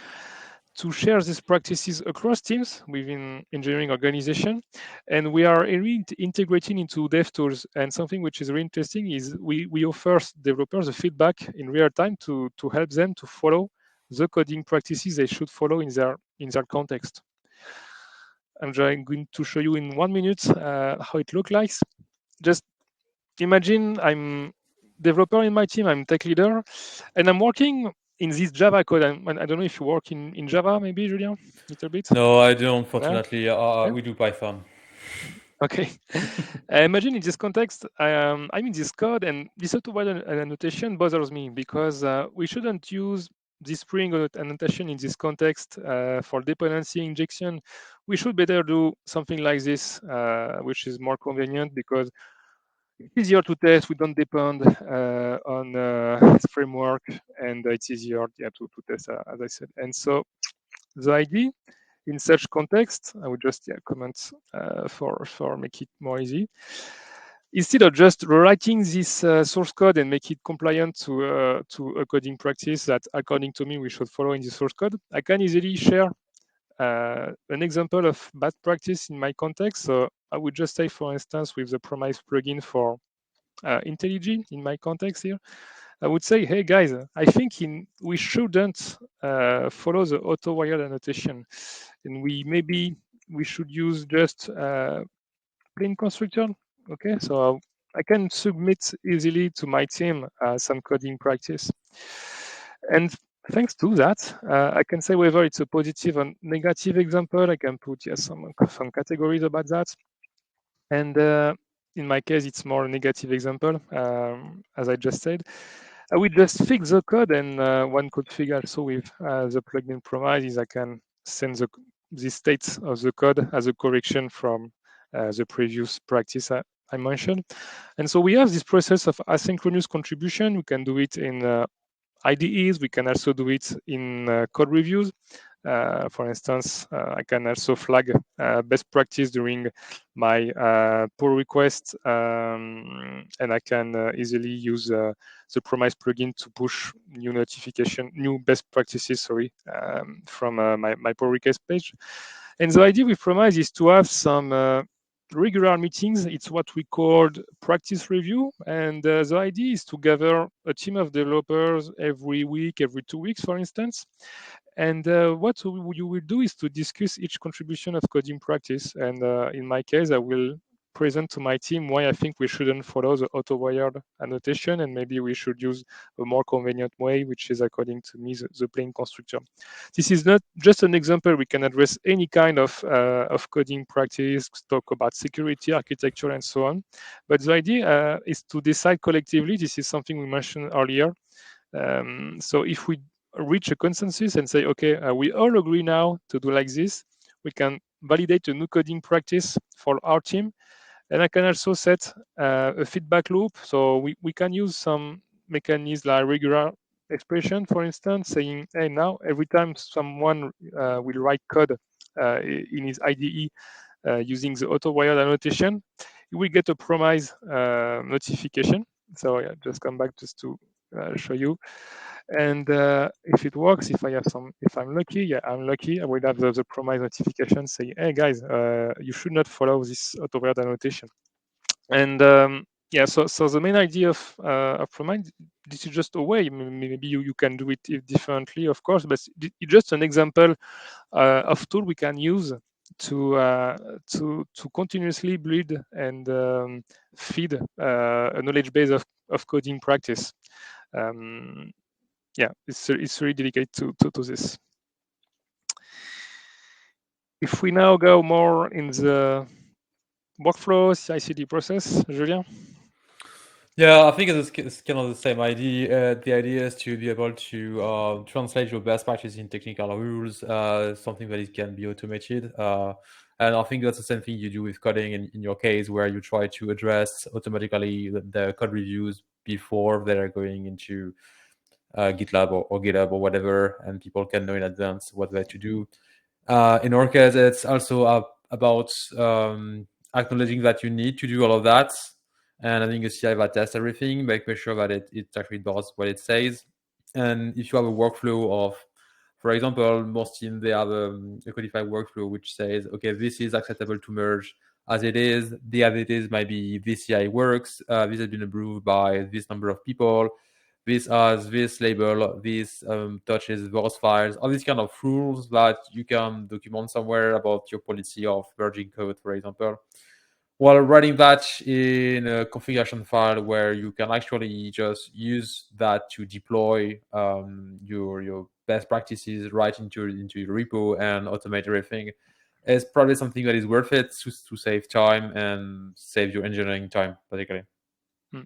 to share these practices across teams within engineering organization. And we are really integrating into dev tools. And something which is really interesting is we offer developers a feedback in real time to help them to follow the coding practices they should follow in their context. I'm just going to show you in 1 minute how it looks like. Just imagine I'm developer in my team, I'm tech leader, and I'm working in this Java code. I don't know if you work in Java, maybe, Julien, a little bit. No, I don't, No? unfortunately. Yeah? We do Python. Okay. Imagine in this context, I'm in this code, and this auto-while annotation bothers me because we shouldn't use this string annotation in this context for dependency injection. We should better do something like this, which is more convenient because it's easier to test. We don't depend on framework, and it's easier, yeah, to test, as I said. And so the idea in such context, I would just comment for make it more easy. Instead of just rewriting this source code and make it compliant to a coding practice that, according to me, we should follow in the source code, I can easily share an example of bad practice in my context. So I would just say, for instance, with the Promyze plugin for IntelliJ in my context here, I would say, hey guys, I think we shouldn't follow the auto wired annotation, and we should use just plain constructor. Okay, so I can submit easily to my team some coding practice, and thanks to that, I can say whether it's a positive or negative example. I can put, yes, some categories about that, and in my case, it's more a negative example, as I just said. I will just fix the code, and one config also with the plugin Promyze is I can send the state of the code as a correction from the previous practice I mentioned. And so we have this process of asynchronous contribution. We can do it in IDEs. We can also do it in code reviews. For instance, I can also flag best practice during my pull request, and I can easily use the Promyze plugin to push new best practices, from my pull request page. And the idea with Promyze is to have some regular meetings. It's what we called practice review. And the idea is to gather a team of developers every week, every 2 weeks, for instance. And what you will do is to discuss each contribution of coding practice. And in my case, I will present to my team why I think we shouldn't follow the auto-wired annotation, and maybe we should use a more convenient way, which is, according to me, the plain constructor. This is not just an example. We can address any kind of coding practice, talk about security, architecture, and so on. But the idea is to decide collectively. This is something we mentioned earlier. So if we reach a consensus and say, okay, we all agree now to do like this, we can validate a new coding practice for our team. And I can also set a feedback loop. So we can use some mechanisms like regular expression, for instance, saying, hey, now every time someone will write code in his IDE using the auto-wired annotation, you will get a Promyze notification. So yeah, just come back just to show you. And if it works, if I'm lucky, yeah, I'm lucky, I will have the Promyze notification saying, hey guys, you should not follow this auto-wired annotation. And yeah, so the main idea of Promyze, this is just a way. Maybe you can do it differently, of course, but it's just an example of tool we can use to continuously build and feed a knowledge base of coding practice. Yeah, it's really dedicated to this. If we now go more in the workflow CI/CD process, Julien. Yeah, I think it's kind of the same idea. The idea is to be able to translate your best practice in technical rules, something that it can be automated. And I think that's the same thing you do with coding in your case, where you try to address automatically the code reviews before they're going into GitLab or GitHub or whatever, and people can know in advance what they have to do. In our case, it's also about acknowledging that you need to do all of that, and having a CI that tests everything, making sure that it actually does what it says. And if you have a workflow of For example, most teams they have a codified workflow which says, okay, this is acceptable to merge as it is. The as it is might be this CI works. This has been approved by this number of people. This has this label. This touches those files. All these kind of rules that you can document somewhere about your policy of merging code, for example, while writing that in a configuration file where you can actually just use that to deploy your best practices right into your repo and automate everything is probably something that is worth it to save time and save your engineering time, particularly. Mm.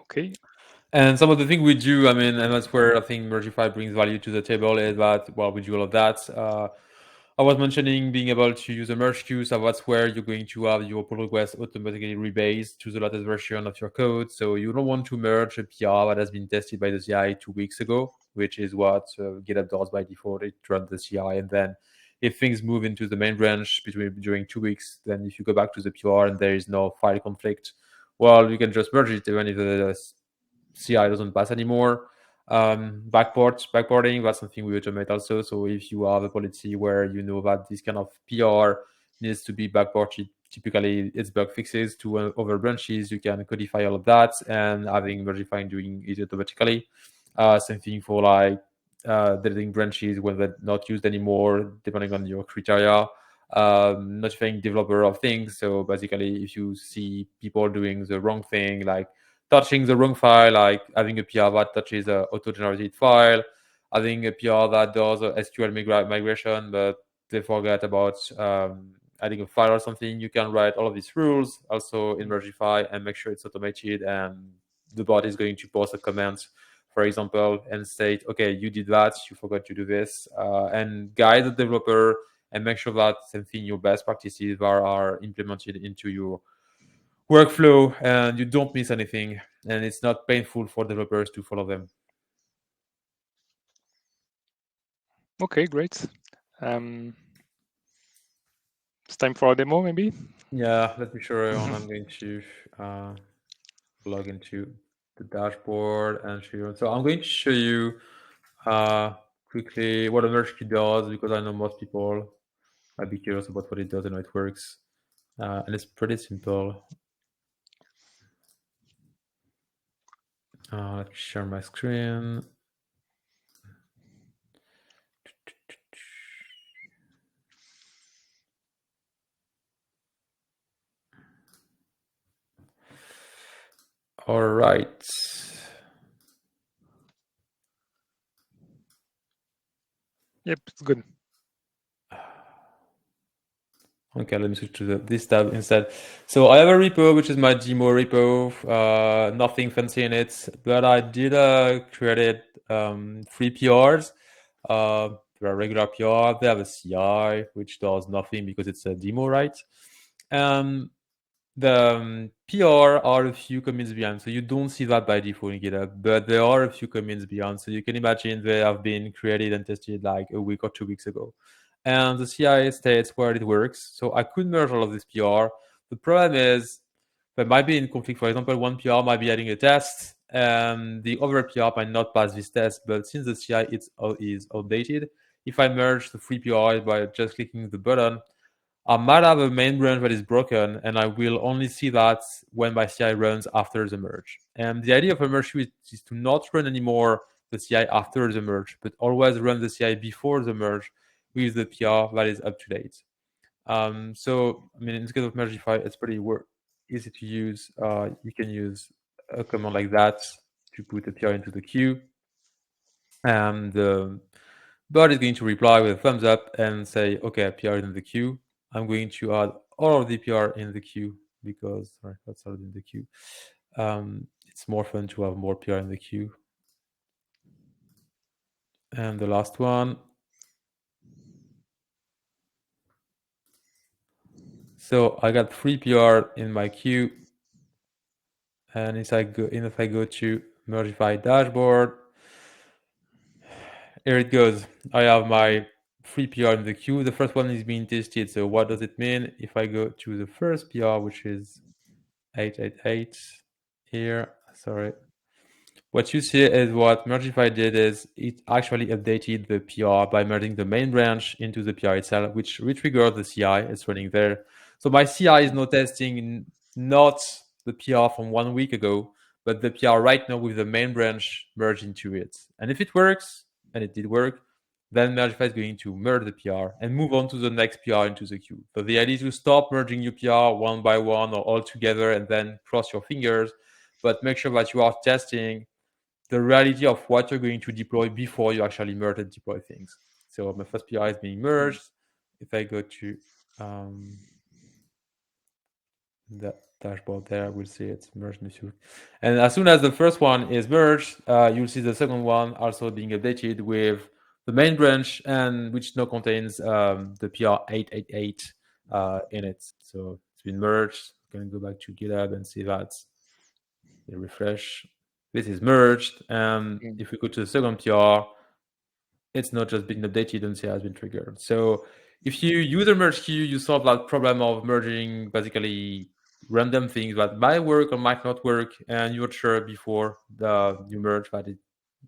Okay. And some of the things we do, I mean, and that's where I think Mergify brings value to the table is that, well, we do all of that. I was mentioning being able to use a merge queue, so that's where you're going to have your pull request automatically rebased to the latest version of your code. So you don't want to merge a PR that has been tested by the CI 2 weeks ago, which is what GitHub does by default. It runs the CI, and then if things move into the main branch during 2 weeks, then if you go back to the PR and there is no file conflict, well, you can just merge it even if the CI doesn't pass anymore. Backporting, that's something we automate also. So if you have a policy where you know that this kind of PR needs to be backported, typically it's bug fixes to other branches, you can codify all of that and having Mergify doing it automatically. Same thing for like deleting branches when they're not used anymore, depending on your criteria. Notifying developer of things. So basically, if you see people doing the wrong thing, like touching the wrong file, like having a PR that touches a auto-generated file, having a PR that does a SQL migration, but they forget about adding a file or something, you can write all of these rules also in Mergify and make sure it's automated, and the bot is going to post a comment, for example, and state, okay, you did that, you forgot to do this, and guide the developer and make sure that same thing, your best practices are implemented into your workflow and you don't miss anything, and it's not painful for developers to follow them. Okay, great. It's time for a demo, maybe? Yeah, let me show you. I'm going to log into the dashboard and show you. So I'm going to show you quickly what a merge queue does, because I know most people might be curious about what it does and how it works. And it's pretty simple. Let me share my screen. All right. Yep, it's good. Okay, let me switch to this tab instead. So I have a repo, which is my demo repo. Nothing fancy in it, but I did create 3 PRs. There are regular PR. They have a CI, which does nothing because it's a demo, right? The PR are a few commits behind, so you don't see that by default in GitHub, but there are a few commits behind. So you can imagine they have been created and tested like a week or 2 weeks ago. And the CI states where it works. So I could merge all of this PR. The problem is they might be in conflict. For example, one PR might be adding a test, and the other PR might not pass this test. But since the CI is outdated, if I merge the 3 PRs by just clicking the button, I might have a main branch that is broken, and I will only see that when my CI runs after the merge. And the idea of a merge is to not run anymore the CI after the merge, but always run the CI before the merge with the PR that is up to date. So, I mean, in the case of Mergify, it's pretty easy to use. You can use a command like that to put a PR into the queue, and the bot is going to reply with a thumbs up and say, okay, PR is in the queue. I'm going to add all of the PR in the queue because, sorry, that's already in the queue. It's more fun to have more PR in the queue. And the last one. So I got 3 PR in my queue. And if I go to Mergify dashboard, here it goes. I have my 3 PR in the queue. The first one is being tested. So what does it mean? If I go to the first PR, which is 888 here, sorry, what you see is what Mergify did is it actually updated the PR by merging the main branch into the PR itself, which retriggered the CI. It's running there. So my CI is now testing not the PR from 1 week ago, but the PR right now with the main branch merged into it. And if it works, and it did work, then Mergify is going to merge the PR and move on to the next PR into the queue. So the idea is to stop merging your PR one by one or all together and then cross your fingers, but make sure that you are testing the reality of what you're going to deploy before you actually merge and deploy things. So my first PR is being merged. If I go to that dashboard there, we'll see it's merged in the queue. And as soon as the first one is merged, you'll see the second one also being updated with the main branch, and which now contains the PR 888 in it. So it's been merged. I'm going to go back to GitHub and see that. They refresh. This is merged. And if we go to the second PR, it's not just been updated and say has been triggered. So if you use a merge queue, you solve that problem of merging basically random things that might work or might not work, and you're sure before you merge that it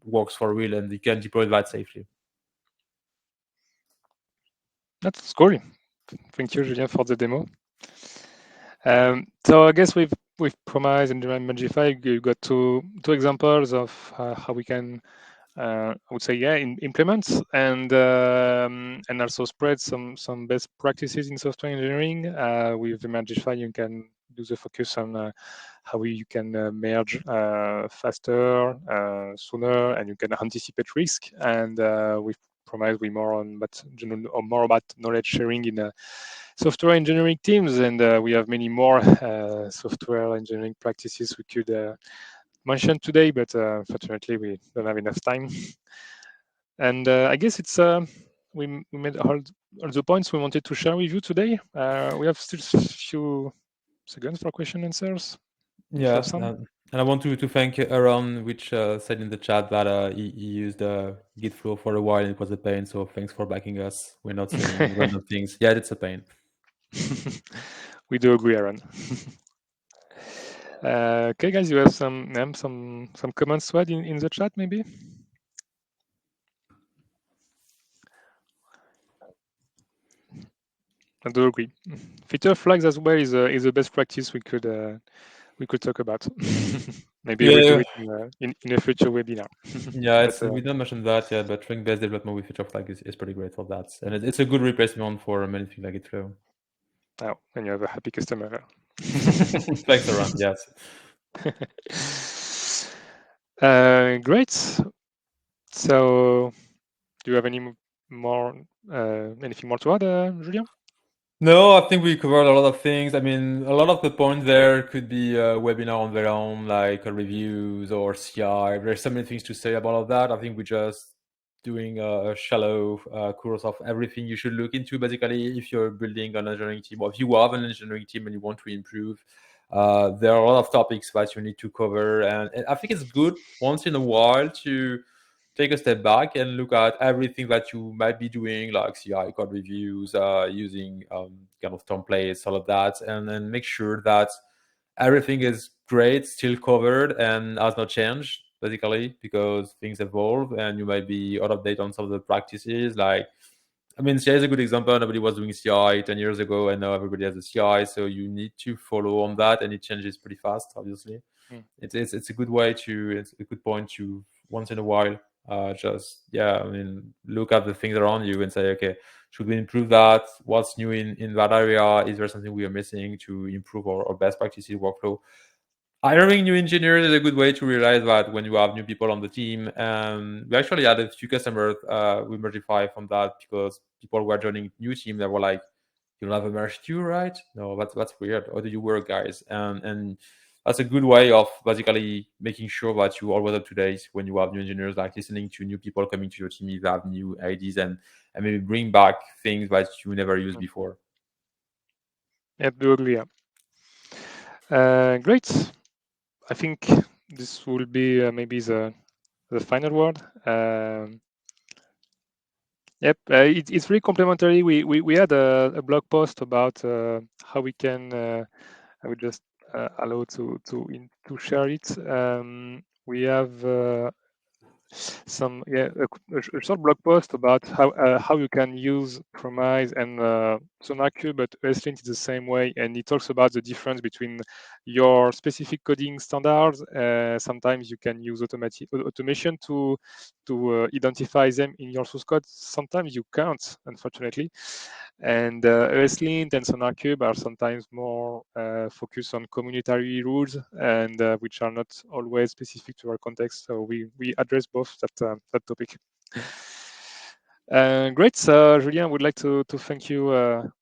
works for real and you can deploy that safely. That's cool. Thank you, Julien, for the demo. So I guess with Promyze and Mergify, you got two examples of how we can, I would say, implement and also spread some best practices in software engineering. With Mergify, you can do the focus on how you can merge faster, sooner, and you can anticipate risk. And with Promyze, we more about knowledge sharing in software engineering teams, and we have many more software engineering practices we could mention today, but fortunately we don't have enough time. And I guess it's we made all the points we wanted to share with you today. We have still a few seconds for question answers. Yeah, and I want to thank Aaron, which said in the chat that he used Gitflow for a while and it was a pain. So thanks for backing us. We're not saying random things. Yeah, it's a pain. We do agree, Aaron. Okay, guys, you have some comments to add in the chat, maybe? I do agree. Feature flags as well is the best practice we could talk about. Maybe we'll do it in a future webinar. Yeah, we don't mention that yet, but string-based development with feature flag is pretty great for that, and it's a good replacement for many things like Gitflow. Oh, and you have a happy customer. Thanks, Aaron. Yes. Great. So, do you have anything more to add, Julien? No, I think we covered a lot of things. I mean, a lot of the points there could be a webinar on their own, like reviews or CI. There's so many things to say about all of that. I think we're just doing a shallow course of everything you should look into. Basically, if you're building an engineering team, or if you have an engineering team and you want to improve, there are a lot of topics that you need to cover. And I think it's good once in a while to take a step back and look at everything that you might be doing, like CI code reviews, using kind of templates, all of that, and then make sure that everything is great, still covered, and has not changed, basically, because things evolve and you might be out of date on some of the practices. Like, I mean, CI is a good example. Nobody was doing CI 10 years ago, and now everybody has a CI, so you need to follow on that, and it changes pretty fast, obviously. It's a good way it's a good point to once in a while look at the things around you and say, okay, should we improve that? What's new in that area? Is there something we are missing to improve our best practices workflow? Hiring new engineers is a good way to realize that when you have new people on the team. We actually had a few customers with Mergify from that, because people were joining new team that were like, you don't have a merge queue, right? No, that's weird. How do you work, guys? And that's a good way of basically making sure that you always up to date when you have new engineers, like listening to new people coming to your team if they have new ideas and maybe bring back things that you never used before. Yeah, do agree. Great. I think this will be maybe the final word. Yep, it's really complementary. We had a blog post about how we can. I would just allow to share it. we have some a short blog post about how you can use Promyze and SonarQube, but ESLint is the same way, and it talks about the difference between your specific coding standards. Sometimes you can use automation to identify them in your source code. Sometimes you can't, unfortunately. And ESLint and SonarQube are sometimes more focused on community rules and which are not always specific to our context. So we address both that topic. Great. So, Julien, I would like to thank you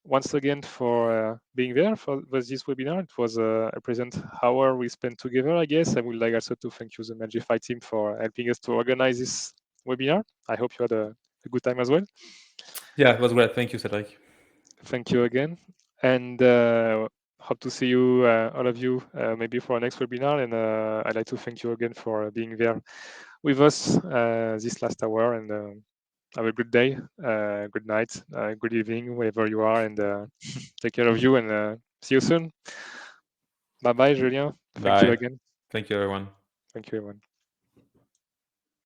once again for being there for this webinar. It was a pleasant hour we spent together, I guess. I would like also to thank you, the Mergify team, for helping us to organize this webinar. I hope you had a good time as well. Yeah, it was great. Thank you, Cedric. Thank you again. And hope to see you, all of you, maybe for our next webinar. And I'd like to thank you again for being there with us this last hour. And have a good day, good night, good evening, wherever you are. And take care of you and see you soon. Bye bye, Julien. Thank you Bye. again. Thank you, everyone. Thank you, everyone.